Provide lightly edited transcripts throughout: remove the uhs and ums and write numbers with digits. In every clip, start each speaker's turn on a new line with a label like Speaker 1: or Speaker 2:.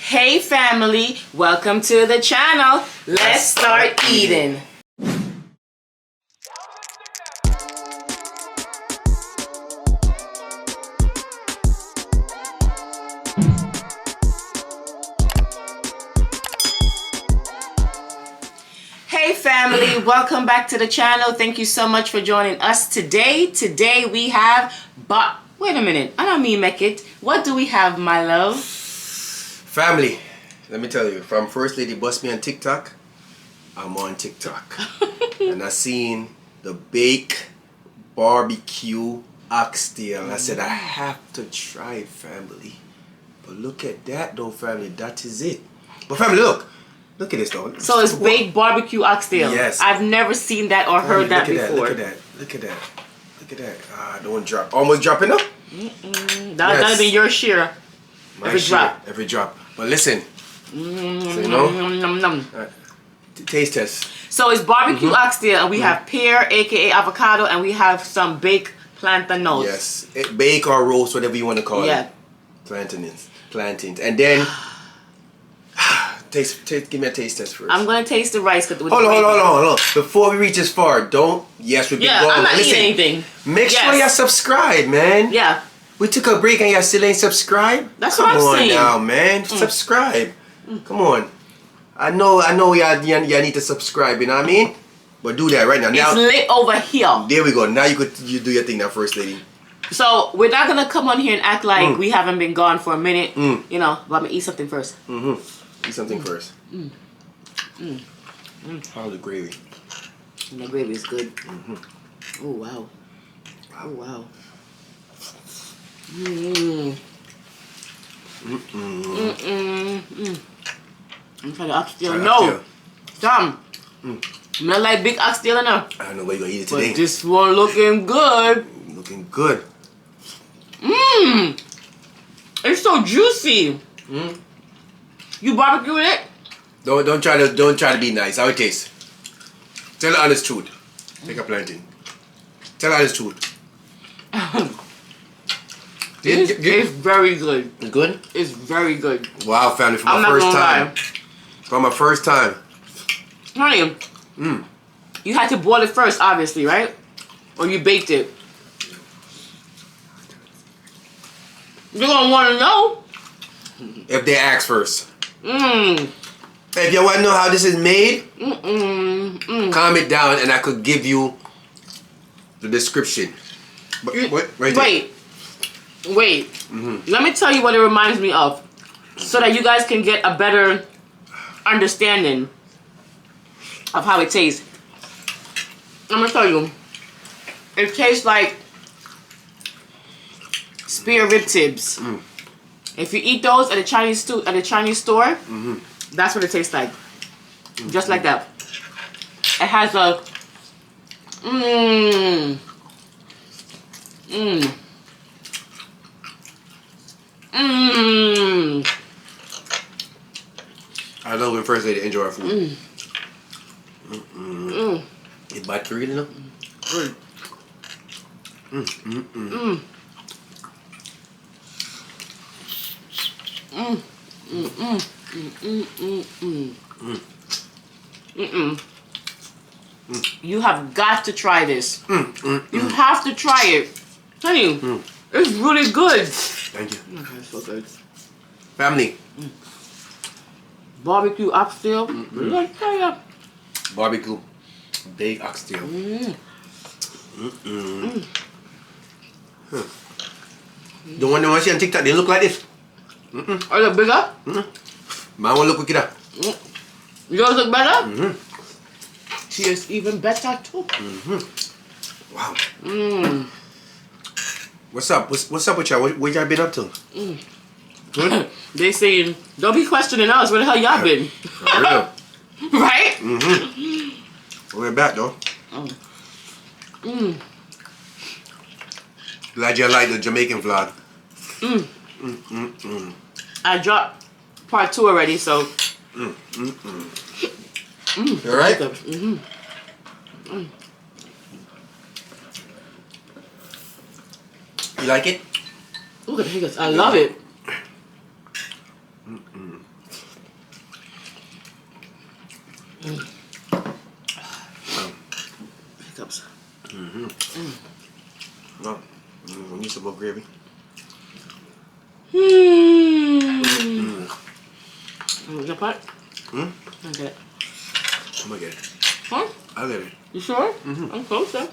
Speaker 1: Hey family, welcome to the channel. Let's start eating. Hey family, welcome back to the channel. Thank you so much for joining us today. Today we have wait a minute, I don't mean make it. What do we have, my love?
Speaker 2: Family, let me tell you, from First Lady bust me on TikTok, I'm on TikTok. And I seen the bake barbecue oxtail. I said, I have to try it, family. But look at that though, family, that is it. But family, look at this though.
Speaker 1: So it's baked barbecue oxtail.
Speaker 2: Yes.
Speaker 1: I've never seen that or heard that before.
Speaker 2: Look at that. Look at that. Look at that. Ah, don't drop. Almost dropping up.
Speaker 1: That'll be your share. Every drop.
Speaker 2: Every drop. But listen. So you know. Taste test.
Speaker 1: So it's barbecue oxtail, and we have pear, aka avocado, and we have some baked plantains.
Speaker 2: Yes. Bake or roast, whatever you want to call it. Plantains. And then give me a taste test first.
Speaker 1: I'm gonna taste the rice. Hold
Speaker 2: on. Before we reach this far, we've been going.
Speaker 1: I'm not eating anything.
Speaker 2: Make sure you subscribe, man.
Speaker 1: Yeah.
Speaker 2: We took a break and you still ain't subscribed?
Speaker 1: That's what I'm saying.
Speaker 2: Come on now, man. Subscribe. Come on. I know you need to subscribe, you know what I mean? But do that right now.
Speaker 1: It's lit over here.
Speaker 2: There we go. Now you do your thing now, First Lady.
Speaker 1: So we're not gonna come on here and act like we haven't been gone for a minute. You know, but I'm gonna eat something first.
Speaker 2: Eat something first. How's the gravy?
Speaker 1: And the gravy is good. Oh wow. Oh wow. I'm trying to oxtail. No. Tom. I'm not like big oxtail enough.
Speaker 2: I don't know where you're gonna eat it today.
Speaker 1: But this one looking good.
Speaker 2: Looking good.
Speaker 1: It's so juicy. You barbecued it?
Speaker 2: Don't try to be nice. How it tastes? Tell the honest truth. Take a plantain. Tell the honest truth.
Speaker 1: It's very good.
Speaker 2: Good?
Speaker 1: It's very good.
Speaker 2: Wow, family, for my first time.
Speaker 1: Honey, you had to boil it first, obviously, right? Or you baked it? You're gonna want to know.
Speaker 2: If they ask first. If you want to know how this is made, comment down and I could give you the description. But,
Speaker 1: Wait. Let me tell you what it reminds me of, so that you guys can get a better understanding of how it tastes. I'm gonna tell you. It tastes like spear rib tips. If you eat those at a Chinese store, that's what it tastes like. Just like that. It has a
Speaker 2: I love when First Lady enjoy our food. It's buttery, you know?
Speaker 1: You have got to try this. You have to try it. Honey, it's really good.
Speaker 2: Thank you.
Speaker 1: Okay, so good.
Speaker 2: Family.
Speaker 1: Barbecue oxtail.
Speaker 2: Barbecue baked oxtail. The one that I see on TikTok, they look like this.
Speaker 1: Are they bigger?
Speaker 2: Mine won't look wicked up.
Speaker 1: Yours look better? She is even better too.
Speaker 2: Wow. What's up? What's up with y'all? What y'all been up to? Good?
Speaker 1: They saying, don't be questioning us. Where the hell y'all been?
Speaker 2: For real.
Speaker 1: Right?
Speaker 2: We're back though. Glad you like the Jamaican vlog.
Speaker 1: I dropped part 2 already, so.
Speaker 2: You alright? You like it?
Speaker 1: Look at the I love it. Hiccups.
Speaker 2: No, we need some more gravy.
Speaker 1: The pot?
Speaker 2: Hmm?
Speaker 1: Okay.
Speaker 2: I'm gonna get it.
Speaker 1: Huh?
Speaker 2: I'll get it.
Speaker 1: You sure? I'm closer.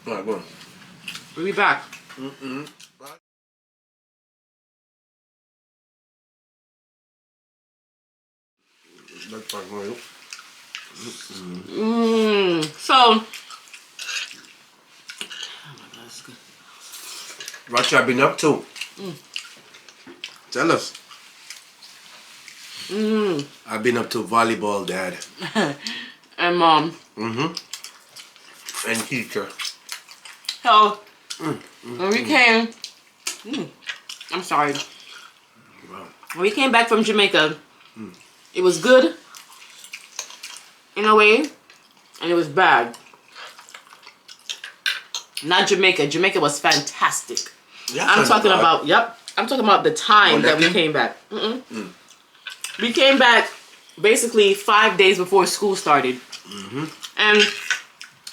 Speaker 2: Alright, go on.
Speaker 1: We'll be back.
Speaker 2: That's fine, go on.
Speaker 1: So. Oh my God, that's good.
Speaker 2: What you been up to? Tell us. I've been up to volleyball, Dad.
Speaker 1: And Mom.
Speaker 2: And teacher.
Speaker 1: So, when we came, I'm sorry.
Speaker 2: Wow.
Speaker 1: When we came back from Jamaica, it was good in a way, and it was bad. Not Jamaica. Jamaica was fantastic.
Speaker 2: Yeah,
Speaker 1: I'm talking about, I'm talking about the time that we
Speaker 2: Connecting?
Speaker 1: came back. We came back basically 5 days before school started. And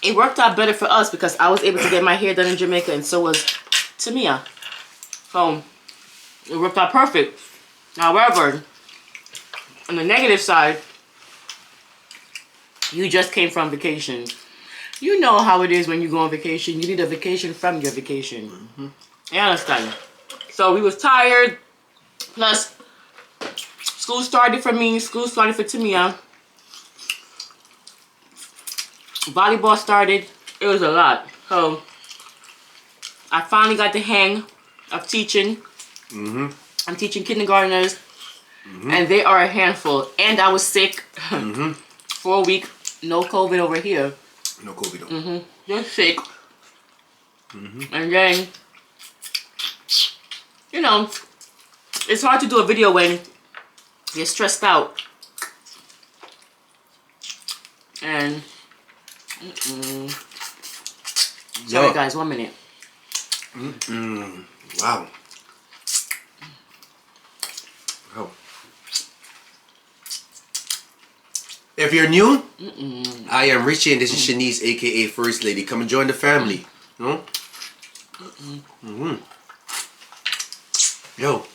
Speaker 1: it worked out better for us because I was able to get my hair done in Jamaica, and so was Tamia. So it worked out perfect. However, on the negative side, you just came from vacation. You know how it is when you go on vacation. You need a vacation from your vacation. You understand? So we was tired. Plus, school started for me. School started for Tamia. Volleyball started. It was a lot. So I finally got the hang of teaching. I'm teaching kindergartners, and they are a handful. And I was sick for a week. No COVID over here.
Speaker 2: No COVID though.
Speaker 1: Just sick. And then, you know, it's hard to do a video when you're stressed out. And sorry guys, 1 minute.
Speaker 2: Wow. Oh. If you're new, I am Richie and this is Shanice, aka First Lady. Come and join the family. No? Yo.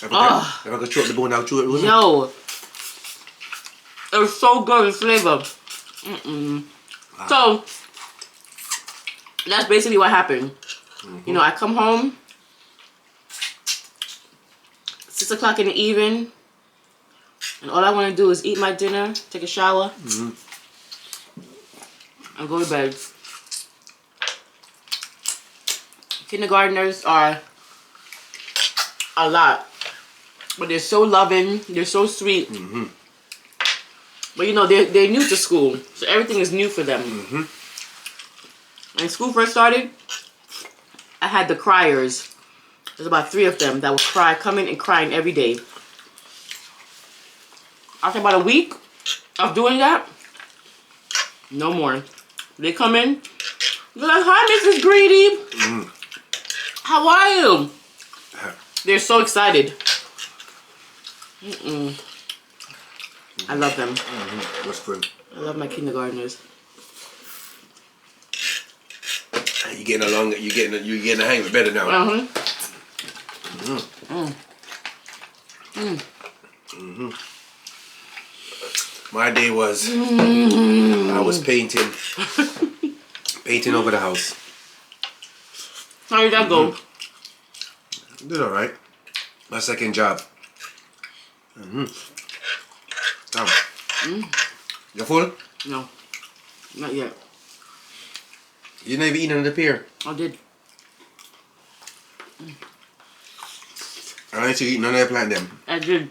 Speaker 2: If I could chew up the bone, I'll chew it.
Speaker 1: Yo, it was so good in flavor.
Speaker 2: Wow.
Speaker 1: So that's basically what happened. You know, I come home 6 o'clock in the evening, and all I want to do is eat my dinner, take a shower, and go to bed. Kindergartners are a lot, but they're so loving, they're so sweet. But you know, they're new to school, so everything is new for them. When school first started, I had the criers. There's about 3 of them that would cry, coming and crying every day. After about a week of doing that, no more. They come in, they're like, "Hi, Mrs. Greedy. How are you?" They're so excited. I love them.
Speaker 2: That's good.
Speaker 1: I love my kindergartners.
Speaker 2: You're getting along. You're getting the hang of it better now. My day was I was painting over the house.
Speaker 1: How did that go?
Speaker 2: Did all right. My second job. You full?
Speaker 1: No, not yet.
Speaker 2: You didn't even eat none of the pear.
Speaker 1: I did.
Speaker 2: I ain't you eat none of the plant them.
Speaker 1: I did.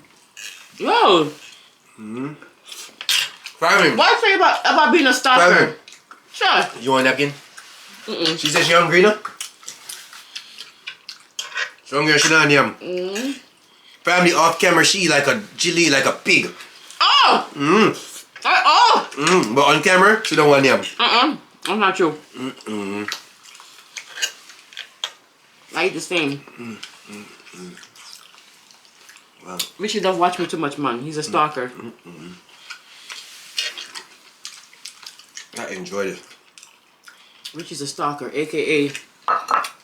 Speaker 1: Yo,
Speaker 2: Family.
Speaker 1: what I say about being a stalker? Sure.
Speaker 2: You want a napkin? She said she hungry, no? She hungry, she not yum. Family off camera, she like a chili, like a pig.
Speaker 1: Oh! Oh!
Speaker 2: But on camera, she don't want yum.
Speaker 1: That's not true. I eat the same.
Speaker 2: Wow.
Speaker 1: Richie don't watch me too much, man. He's a stalker.
Speaker 2: I enjoyed it.
Speaker 1: Richie's a stalker, aka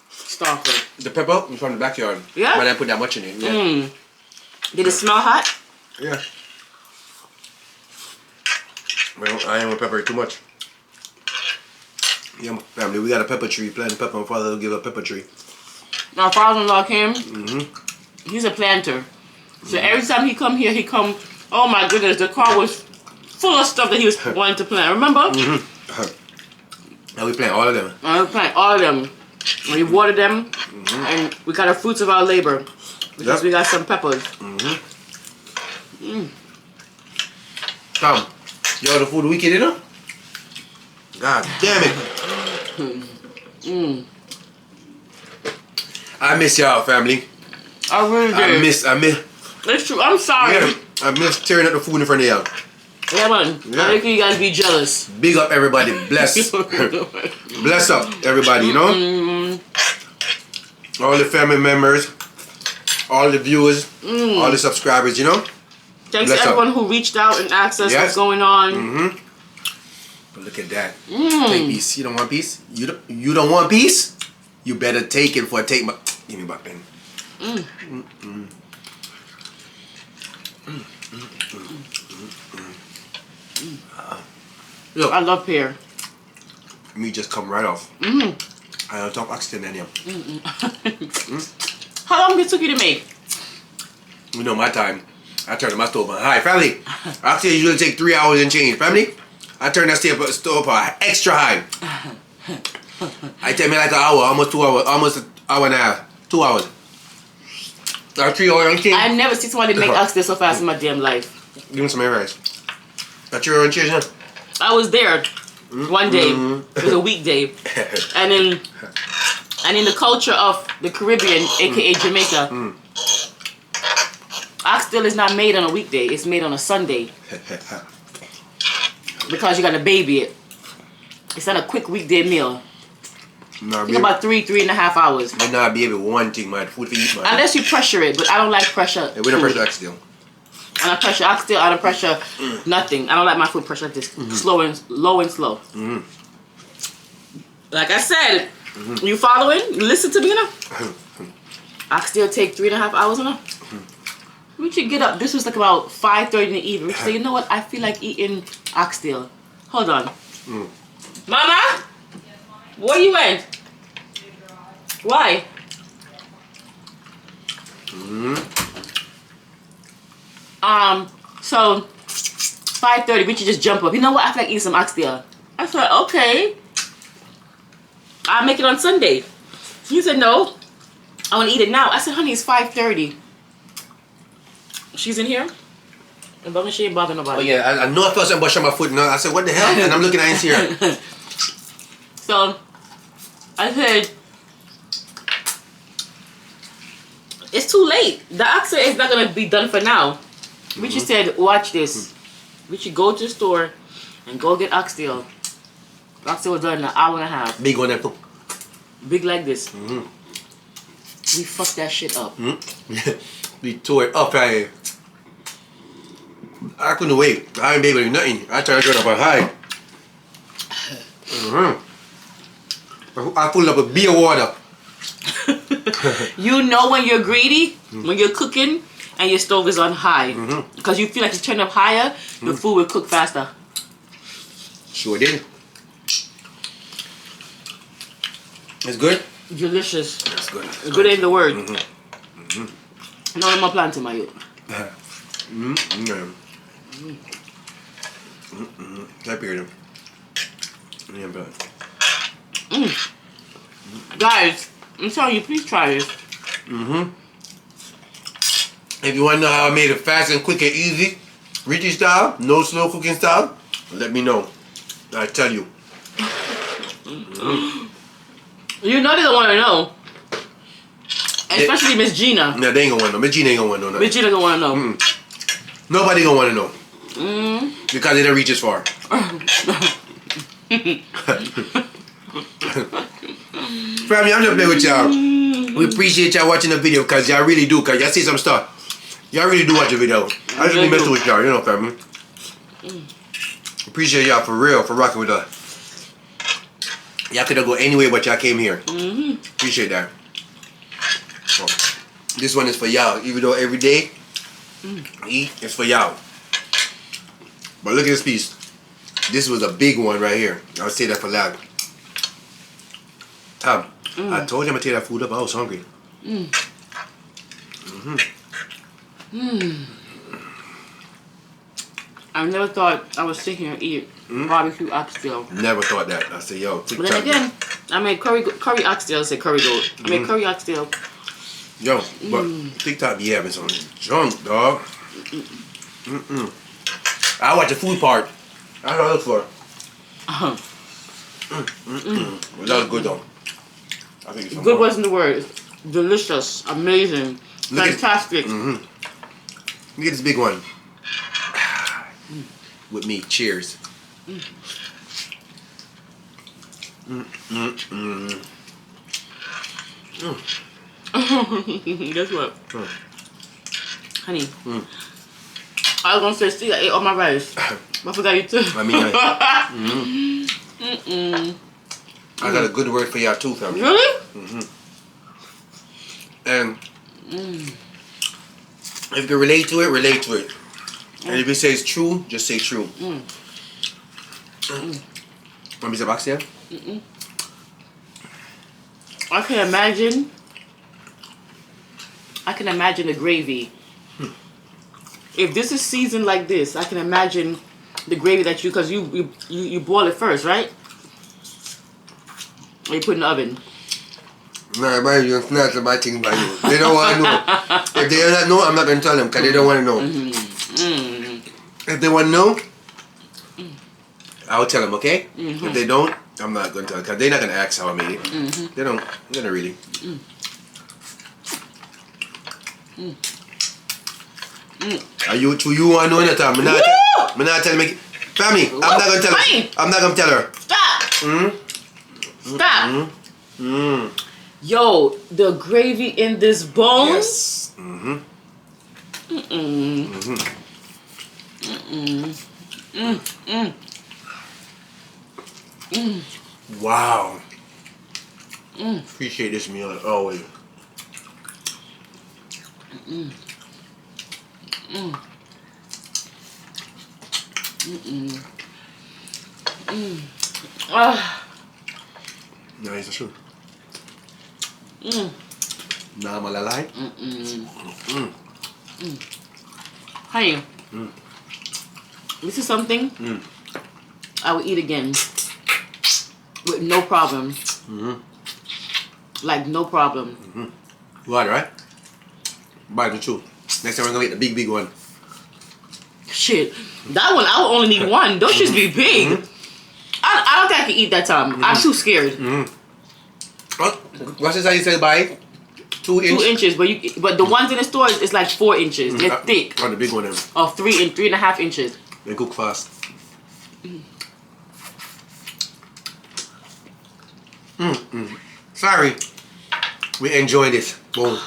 Speaker 1: stalker.
Speaker 2: The pepper was from the backyard.
Speaker 1: Yeah?
Speaker 2: But I didn't put that much in it. Yeah.
Speaker 1: Did it smell hot?
Speaker 2: Yeah. Well, I ain't gonna pepper it too much. Yeah, family, we got a pepper tree. Planting pepper. My father will give a pepper tree.
Speaker 1: My father-in-law came. He's a planter. So every time he come here, oh my goodness, the car was full of stuff that he was wanting to plant. Remember?
Speaker 2: And we plant all of them.
Speaker 1: We plant all of them. And we water them. And we got the fruits of our labor. Because we got some peppers.
Speaker 2: Tom, yo, the food wicked, you know? God damn it. I miss y'all, family.
Speaker 1: I really did.
Speaker 2: I miss.
Speaker 1: It's true. I'm sorry.
Speaker 2: Yeah, I miss tearing up the food in front of y'all.
Speaker 1: Yeah, man.
Speaker 2: Yeah.
Speaker 1: I think you guys be jealous.
Speaker 2: Big up, everybody. Bless. Bless up, everybody, you know? All the family members, all the viewers, all the subscribers, you know?
Speaker 1: Thanks
Speaker 2: Bless
Speaker 1: to everyone
Speaker 2: up.
Speaker 1: who reached out and asked us
Speaker 2: Yes.
Speaker 1: what's going on.
Speaker 2: But look at that. Take peace. You don't want peace? You don't want peace? You better take it for a take my... Give me back then. Look,
Speaker 1: I love pear.
Speaker 2: me just come right off. I don't talk oxtail anymore.
Speaker 1: How long did it took you to make?
Speaker 2: You know my time. I turn my stove on. Hi, family. Oxtail usually take 3 hours and change. Family, I turn that stove on extra high. I take me like an hour, almost 2 hours, almost an hour and a half. 2 hours. 3 hours and change.
Speaker 1: I've never seen somebody make oxtail so fast in my damn life.
Speaker 2: Give me some rice. Got your own cheese, huh?
Speaker 1: I was there one day. It was a weekday. And in the culture of the Caribbean, aka Jamaica, oxtail is not made on a weekday. It's made on a Sunday. Because you gotta baby it. It's not a quick weekday meal.
Speaker 2: Nah,
Speaker 1: Think about 3.5 hours.
Speaker 2: But nah, baby, one thing, man. Food for eat, man.
Speaker 1: Unless you pressure it, but I don't like pressure.
Speaker 2: Hey, we don't pressure oxtail.
Speaker 1: I don't pressure oxtail, I don't pressure nothing. I don't like my food pressure like this. Low and slow. Like I said, you following? You listen to me, you know? Oxtail take 3.5 hours, you know? We should get up. This was like about 5:30 in the evening. We should say, you know what? I feel like eating oxtail. Hold on. Mama? Where you went? Why? So 5:30, we should just jump up. You know what? I feel like eating some oxtail. I said, okay. I'll make it on Sunday. He said, no. I want to eat it now. I said, honey, it's 5:30. She's in here? As long as she ain't bothering nobody.
Speaker 2: Oh yeah, I know I felt something about my foot. No, I said, what the hell? And I'm looking at here.
Speaker 1: So I said, it's too late. The oxtail is not gonna be done for now. Richie said, watch this. Richie, go to the store and go get oxtail. Oxtail was done in an hour and a half.
Speaker 2: Big one, too.
Speaker 1: Big like this. We fucked that shit up.
Speaker 2: We tore it up, right? I couldn't wait. I ain't able to do nothing. I tried to turn up on high. I pulled up a beer water.
Speaker 1: You know when you're greedy, when you're cooking and your stove is on high. Because you feel like it's turned up higher, the food will cook faster.
Speaker 2: Sure did. It's good?
Speaker 1: Delicious.
Speaker 2: It's good.
Speaker 1: Good ain't the word. No, I'm not planting my youth.
Speaker 2: Happy with them.
Speaker 1: Guys, I'm telling you, please try this.
Speaker 2: If you want to know how I made it fast and quick and easy, Richie style, no slow cooking style, let me know. I tell you.
Speaker 1: You know they don't want to know. Especially Miss Gina.
Speaker 2: No, they ain't gonna want to know. Miss Gina ain't gonna want to know.
Speaker 1: Miss Gina don't want to know.
Speaker 2: Nobody gonna want to know. Because they don't reach as far. Family, I'm just playing with y'all. We appreciate y'all watching the video because y'all really do. Because y'all see some stuff. Y'all really do watch the video. I just be messing with y'all, you know, family. Appreciate y'all for real, for rocking with us. Y'all could have go anywhere, but y'all came here. Appreciate that. So, this one is for y'all. Even though every day eat, it's for y'all. But look at this piece. This was a big one right here. I'll say that for loud. Tom, I told you I'm gonna take that food up. I was hungry.
Speaker 1: I never thought I would sit here and eat barbecue oxtail.
Speaker 2: Never thought that. I said, yo, TikTok.
Speaker 1: But then again, I made curry oxtail. I said curry goat. I made curry oxtail.
Speaker 2: Yo, but TikTok be having some junk, dog. I watch the food part. That's what I look for. But that was good though. I think it's
Speaker 1: Good wasn't the word. It's delicious, amazing, fantastic.
Speaker 2: Look at this big one. With me, cheers.
Speaker 1: Guess what? Honey. I was gonna say, see, I ate all my rice. But I forgot you too.
Speaker 2: I mean, I got a good word for y'all too, family.
Speaker 1: Really?
Speaker 2: And if you can relate to it, relate to it. And if it says true, just say true. Want me to box here?
Speaker 1: I can imagine the gravy. If this is seasoned like this, I can imagine the gravy that because you boil it first, right? Or you put in the oven.
Speaker 2: Nah, man, you're snatching my things by you. They don't want to know. If they don't know, I'm not going to tell them because they don't want to know. If they want to know, I'll tell them, okay? If they don't, I'm not going to tell them because they're not going to ask how I made it. They don't really. Are you true? You want to know anytime? I'm not telling me. Family, I'm not going to tell her. I'm not going to tell her.
Speaker 1: Stop! Stop! Yo, the gravy in this bone.
Speaker 2: Yes. Wow. Appreciate this meal as always. Nice, that's true. Nah, malalay.
Speaker 1: Honey, this is something I would eat again with no problem. Like no problem.
Speaker 2: What, right? Buy the two. Next time we're gonna get the big one.
Speaker 1: Shit, that one I would only need one. Those should be big. I don't think I can eat that time. I'm too scared.
Speaker 2: What's this how you say buy? 2 inches?
Speaker 1: 2 inches, but the ones in the stores is like 4 inches. They're thick.
Speaker 2: Oh, the big one then.
Speaker 1: Or 3.5 inches.
Speaker 2: They cook fast. Sorry. We enjoy this. Boom.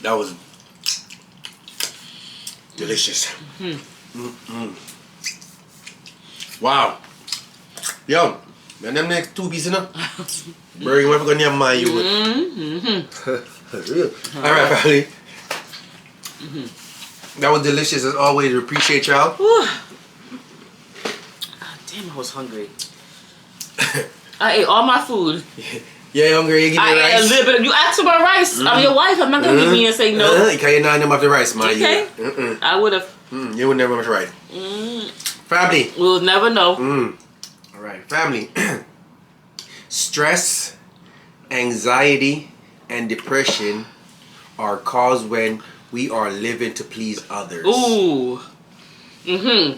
Speaker 2: That was delicious. Wow. Yo, and them next 2 pieces now. Burger, what we're gonna my you. Alright, family. That was delicious as always. We appreciate y'all.
Speaker 1: Damn, I was hungry. I ate all my food.
Speaker 2: Yeah, you hungry? You give me rice?
Speaker 1: I ate a little bit. You asked for my rice. I'm your wife. I'm not gonna give me and say no.
Speaker 2: Because you're not enough of the rice, man.
Speaker 1: Okay. I would have.
Speaker 2: You would never have rice. Family.
Speaker 1: We'll never know.
Speaker 2: Alright, family. Stress, anxiety, and depression are caused when we are living to please others.
Speaker 1: Ooh.
Speaker 2: You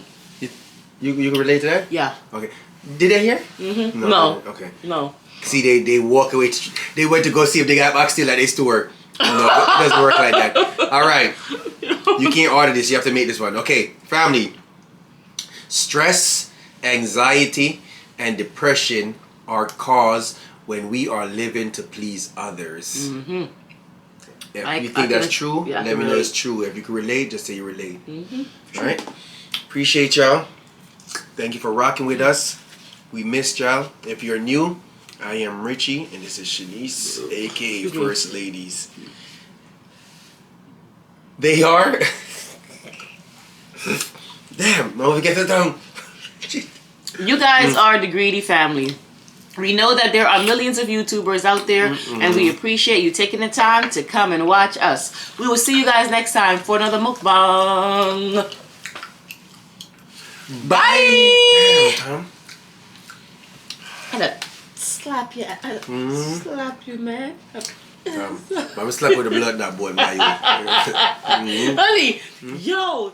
Speaker 2: can relate to that?
Speaker 1: Yeah.
Speaker 2: Okay. Did they hear?
Speaker 1: No.
Speaker 2: Okay.
Speaker 1: No.
Speaker 2: See, they walk away. They went to go see if they got Oxtail at their store. No, it doesn't work like that. Alright. You can't order this. You have to make this one. Okay, family. Stress, anxiety, and depression are caused when we are living to please others. If you think that's true, let me know it's true. If you can relate, just say you relate. Alright? Appreciate y'all. Thank you for rocking with us. We missed y'all. If you're new, I am Richie, and this is Shanice, aka First Ladies. They are. Damn, I'm gonna get that down.
Speaker 1: You guys are the greedy family. We know that there are millions of YouTubers out there, and we appreciate you taking the time to come and watch us. We will see you guys next time for another mukbang. Bye!
Speaker 2: Damn, Tom.
Speaker 1: I gotta slap you. Slap you, man.
Speaker 2: I'm gonna slap with the blood that boy, my
Speaker 1: Honey, yo.